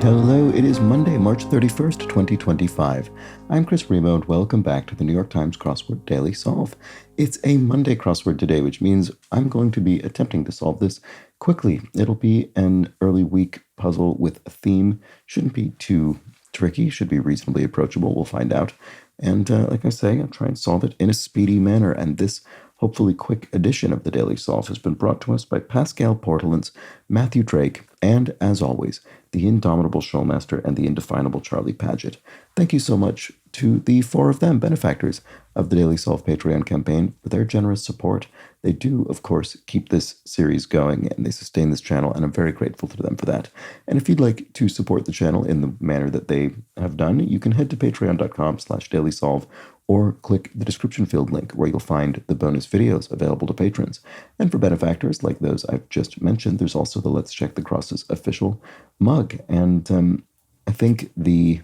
Hello, it is Monday, March 31st, 2025. I'm Chris Remo, and welcome back to the New York Times Crossword Daily Solve. It's a Monday crossword today, which means I'm going to be attempting to solve this quickly. It'll be an early week puzzle with a theme. Shouldn't be too tricky, should be reasonably approachable. We'll find out. And like I say, I'll try and solve it in a speedy manner. And this hopefully quick edition of the Daily Solve has been brought to us by Pascal Portalance, Matthew Drake, and, as always, the indomitable Showmaster and the indefinable Charlie Paget. Thank you so much to the four of them, benefactors of the Daily Solve Patreon campaign, for their generous support. They do, of course, keep this series going, and they sustain this channel, and I'm very grateful to them for that. And if you'd like to support the channel in the manner that they have done, you can head to patreon.com/dailysolve or click the description field link where you'll find the bonus videos available to patrons. And for benefactors like those I've just mentioned, there's also the Let's Check the Crosses official mug. And I think the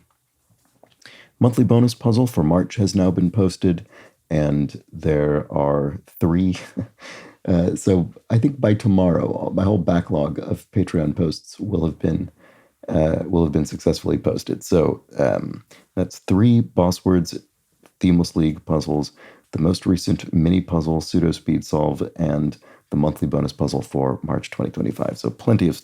monthly bonus puzzle for March has now been posted, and there are 3. So I think by tomorrow, my whole backlog of Patreon posts will have been successfully posted. So that's 3 Boss Words Themeless League puzzles, the most recent mini puzzle pseudo speed solve, and the monthly bonus puzzle for March 2025. So plenty of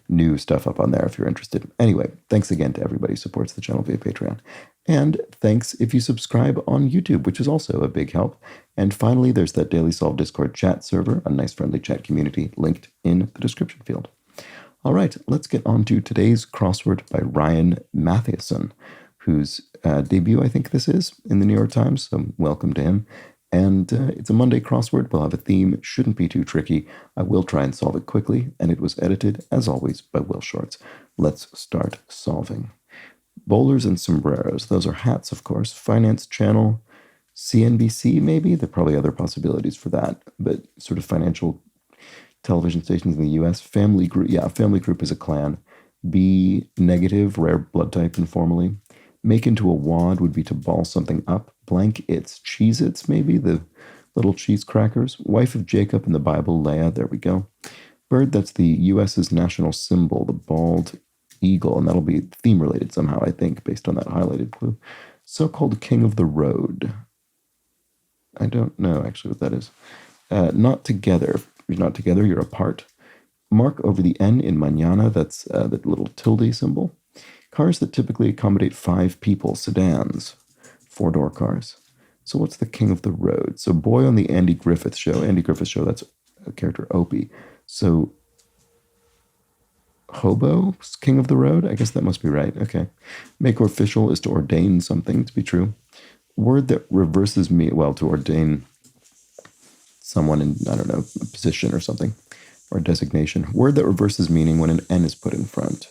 new stuff up on there if you're interested. Anyway, thanks again to everybody who supports the channel via Patreon. And thanks if you subscribe on YouTube, which is also a big help. And finally, there's that Daily Solve Discord chat server, a nice friendly chat community linked in the description field. All right, let's get on to today's crossword by Ryan Mathieson, whose debut, I think this is, in the New York Times, so welcome to him. And it's a Monday crossword. We'll have a theme. Shouldn't be too tricky. I will try and solve it quickly, and it was edited, as always, by Will Shorts. Let's start solving. Bowlers and sombreros. Those are hats, of course. Finance Channel, CNBC, maybe? There are probably other possibilities for that, but sort of financial television stations in the U.S. Family Group. Yeah, Family Group is a clan. B negative, rare blood type informally. Make into a wad would be to ball something up. Blank, it's Cheez-Its, maybe, the little cheese crackers. Wife of Jacob in the Bible, Leah, there we go. Bird, that's the U.S.'s national symbol, the bald eagle, and that'll be theme-related somehow, I think, based on that highlighted clue. So-called king of the road. I don't know, actually, what that is. Not together. If you're not together, you're apart. Mark over the N in mañana, that's the little tilde symbol. Cars that typically accommodate 5 people, sedans, 4-door cars. So what's the king of the road? So boy on the Andy Griffith Show. Andy Griffith Show, that's a character Opie. So hobo, king of the road? I guess that must be right. Okay. Make official is to ordain something to be true. Word that reverses me, well, to ordain someone in, I don't know, a position or something, or designation. Word that reverses meaning when an N is put in front.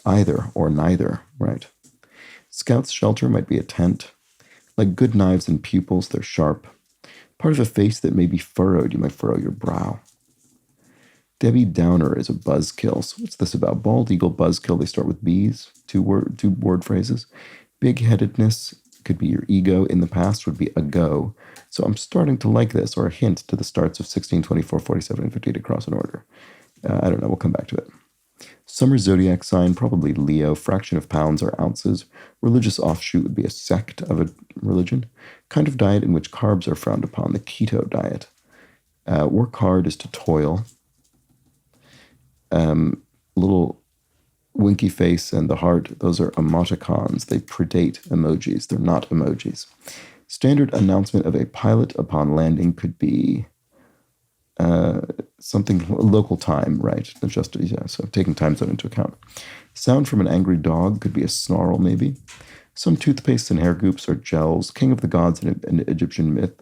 Either or neither, right? Scout's shelter might be a tent. Like good knives and pupils, they're sharp. Part of a face that may be furrowed, you might furrow your brow. Debbie Downer is a buzzkill. So what's this about? Bald eagle, buzzkill, they start with B's, two word phrases. Big-headedness could be your ego. In the past would be a go. So I'm starting to like this, or a hint to the starts of 16, 24, 47, and 58 across an order. I don't know, we'll come back to it. Summer zodiac sign, probably Leo. Fraction of pounds or ounces. Religious offshoot would be a sect of a religion. Kind of diet in which carbs are frowned upon, the keto diet. Work hard is to toil. Little winky face and the heart, those are emoticons. They predate emojis. They're not emojis. Standard announcement of a pilot upon landing could be something local time, right? Just, yeah, so taking time zone into account. Sound from an angry dog could be a snarl, maybe. Some toothpastes and hair goops are gels. King of the gods in an Egyptian myth.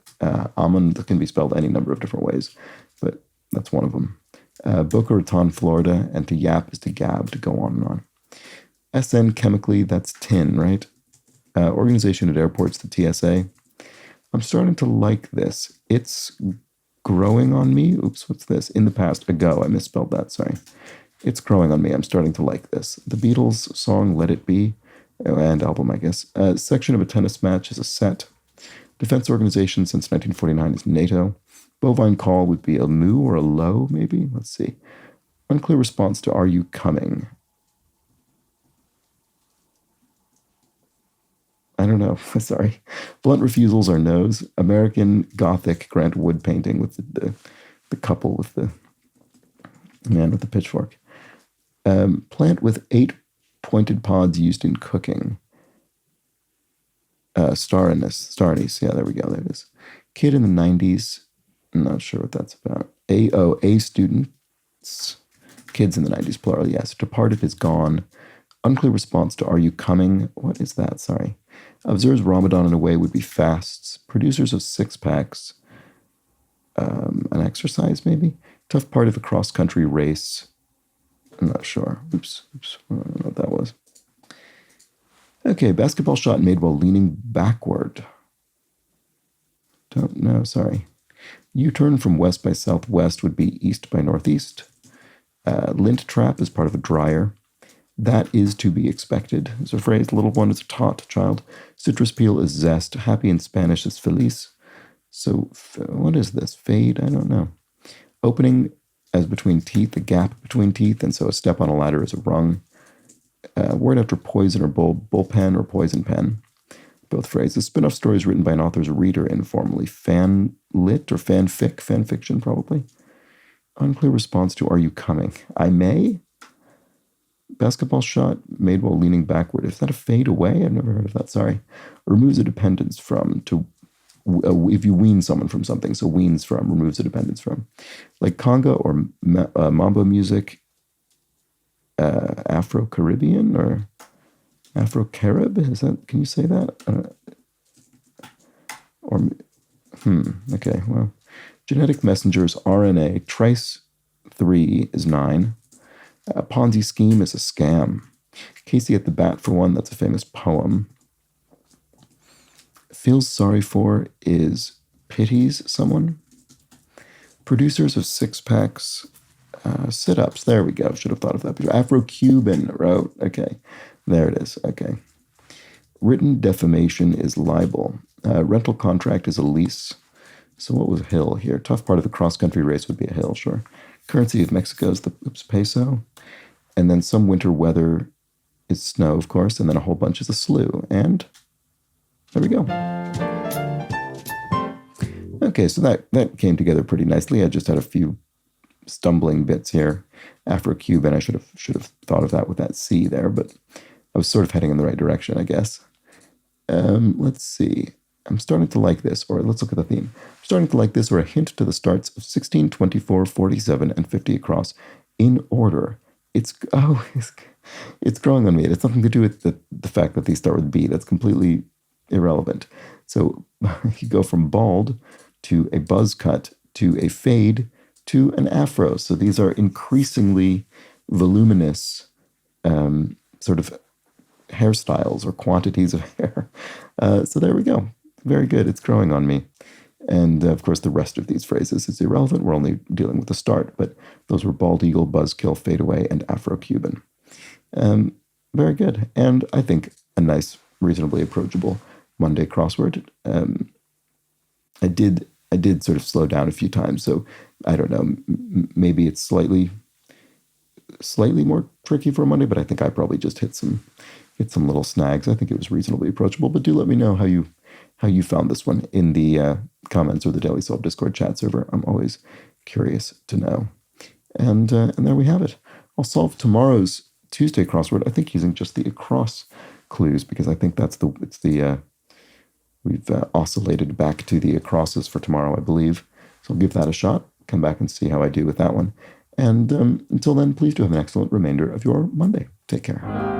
Amun can be spelled any number of different ways, but that's one of them. Boca Raton, Florida, and to yap is to gab, to go on and on. SN chemically, that's tin, right? Organization at airports, the TSA. I'm starting to like this. It's growing on me. Oops, what's this? In the past, ago. I misspelled that, sorry. It's growing on me. I'm starting to like this. The Beatles song, Let It Be, and album, I guess. Section of a tennis match is a set. Defense organization since 1949 is NATO. Bovine call would be a moo or a low, maybe? Let's see. Unclear response to Are You Coming? I don't know. Sorry. Blunt refusals are no's. American Gothic Grant Wood painting with the couple with the man with the pitchfork. Plant with 8 pointed pods used in cooking. Star anise. Yeah, there we go. There it is. Kid in the 90s. I'm not sure what that's about. A students. Kids in the 90s, plural, yes. Departed is gone. Unclear response to Are You Coming? What is that? Sorry. Observes Ramadan in a way would be fasts. Producers of six packs. An exercise, maybe? Tough part of a cross-country race. I'm not sure. Oops. I don't know what that was. Okay, basketball shot made while leaning backward. Don't know, sorry. U-turn from west by southwest would be east by northeast. Lint trap is part of a dryer. That is to be expected. There's a phrase, little one is a tot child. Citrus peel is zest. Happy in Spanish is feliz. So what is this? Fade? I don't know. Opening as between teeth, a gap between teeth, and so a step on a ladder is a rung. Word after poison or bullpen or poison pen. Both phrases. Spin-off stories written by an author's reader informally. Fan-lit or fanfiction probably. Unclear response to Are You Coming? I may? Basketball shot made while leaning backward. Is that a fade away? I've never heard of that. Sorry. Removes a dependence from. To if you wean someone from something. So weans from, removes a dependence from. Like conga or mambo music. Afro-Caribbean or Afro-Carib? Is that? Can you say that? Okay, well. Genetic messengers, RNA. Trice 3 is 9. Ponzi scheme is a scam. Casey at the bat for one, that's a famous poem. Feels sorry for is pities someone. Producers of six packs, sit-ups. There we go. Should have thought of that before. Afro-Cuban wrote. Okay, there it is. Okay. Written defamation is libel. Rental contract is a lease. So what was hill here? Tough part of the cross-country race would be a hill, sure. Currency of Mexico is the peso. And then some winter weather is snow, of course, and then a whole bunch is a slew. And there we go. Okay, so that came together pretty nicely. I just had a few stumbling bits here. Afro-Cuban, I should have thought of that with that C there, but I was sort of heading in the right direction, I guess. Let's see. I'm starting to like this, or let's look at the theme. I'm starting to like this, or a hint to the starts of 16, 24, 47, and 50 across in order. It's growing on me. It has nothing to do with the fact that these start with B. That's completely irrelevant. So you go from bald to a buzz cut to a fade to an afro. So these are increasingly voluminous sort of hairstyles or quantities of hair. So there we go. Very good. It's growing on me. And of course, the rest of these phrases is irrelevant. We're only dealing with the start, but those were bald eagle, buzzkill, fade away, and Afro-Cuban. Very good. And I think a nice, reasonably approachable Monday crossword. I did sort of slow down a few times, so I don't know. Maybe it's slightly more tricky for a Monday, but I think I probably just hit some little snags. I think it was reasonably approachable. But do let me know how you found this one in the comments or the Daily Solve Discord chat server. I'm always curious to know. And there we have it. I'll solve tomorrow's Tuesday crossword, I think, using just the across clues, because I think we've oscillated back to the acrosses for tomorrow, I believe. So I'll give that a shot, come back and see how I do with that one. And until then, please do have an excellent remainder of your Monday. Take care.